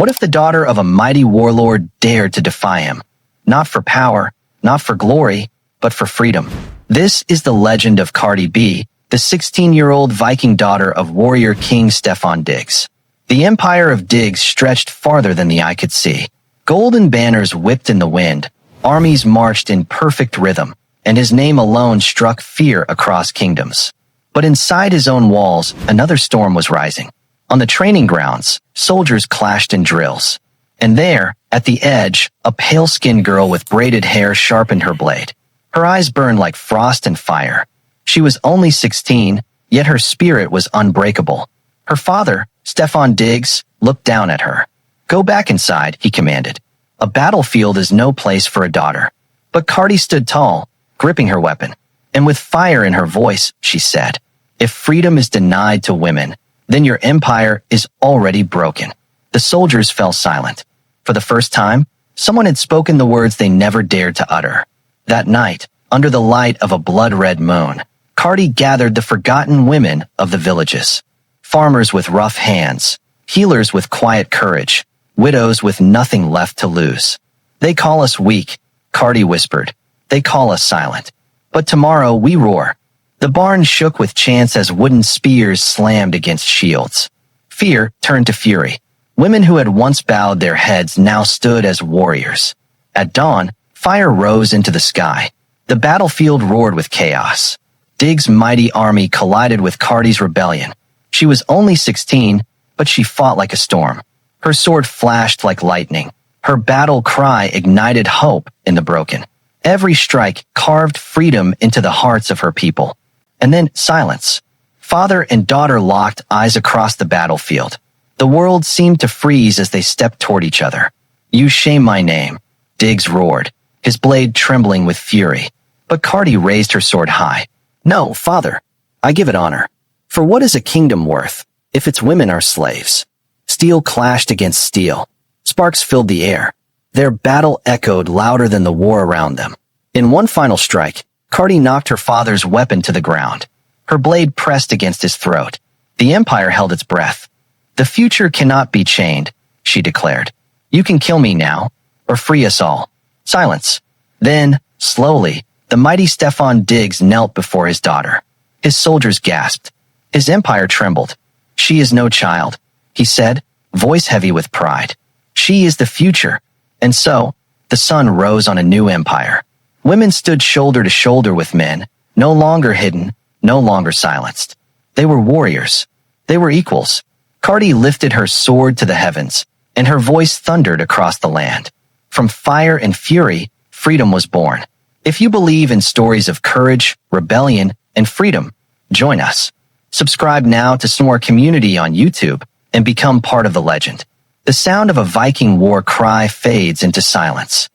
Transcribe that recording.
What if the daughter of a mighty warlord dared to defy him? Not for power, not for glory, but for freedom. This is the legend of Cardi B, the 16-year-old Viking daughter of warrior king Stefon Diggs. The empire of Diggs stretched farther than the eye could see. Golden banners whipped in the wind, armies marched in perfect rhythm, and his name alone struck fear across kingdoms. But inside his own walls, another storm was rising. On the training grounds, soldiers clashed in drills. And there, at the edge, a pale-skinned girl with braided hair sharpened her blade. Her eyes burned like frost and fire. She was only 16, yet her spirit was unbreakable. Her father, Stefon Diggs, looked down at her. "Go back inside," he commanded. "A battlefield is no place for a daughter." But Cardi stood tall, gripping her weapon. And with fire in her voice, she said, "If freedom is denied to women, then your empire is already broken." The soldiers fell silent. For the first time, someone had spoken the words they never dared to utter. That night, under the light of a blood-red moon, Cardi gathered the forgotten women of the villages. Farmers with rough hands, healers with quiet courage, widows with nothing left to lose. "They call us weak," Cardi whispered. "They call us silent. But tomorrow we roar." The barn shook with chants as wooden spears slammed against shields. Fear turned to fury. Women who had once bowed their heads now stood as warriors. At dawn, fire rose into the sky. The battlefield roared with chaos. Diggs' mighty army collided with Cardi's rebellion. She was only 16, but she fought like a storm. Her sword flashed like lightning. Her battle cry ignited hope in the broken. Every strike carved freedom into the hearts of her people. And then silence. Father and daughter locked eyes across the battlefield. The world seemed to freeze as they stepped toward each other. "You shame my name," Diggs roared, his blade trembling with fury. But Cardi raised her sword high. "No, father, I give it honor. For what is a kingdom worth if its women are slaves?" Steel clashed against steel. Sparks filled the air. Their battle echoed louder than the war around them. In one final strike, Cardi knocked her father's weapon to the ground. Her blade pressed against his throat. The empire held its breath. "The future cannot be chained," she declared. "You can kill me now, or free us all." Silence. Then, slowly, the mighty Stefon Diggs knelt before his daughter. His soldiers gasped. His empire trembled. "She is no child," he said, voice heavy with pride. "She is the future." And so, the sun rose on a new empire. Women stood shoulder to shoulder with men, no longer hidden, no longer silenced. They were warriors. They were equals. Cardi lifted her sword to the heavens, and her voice thundered across the land. From fire and fury, freedom was born. If you believe in stories of courage, rebellion, and freedom, join us. Subscribe now to Snoir Community on YouTube and become part of the legend. The sound of a Viking war cry fades into silence.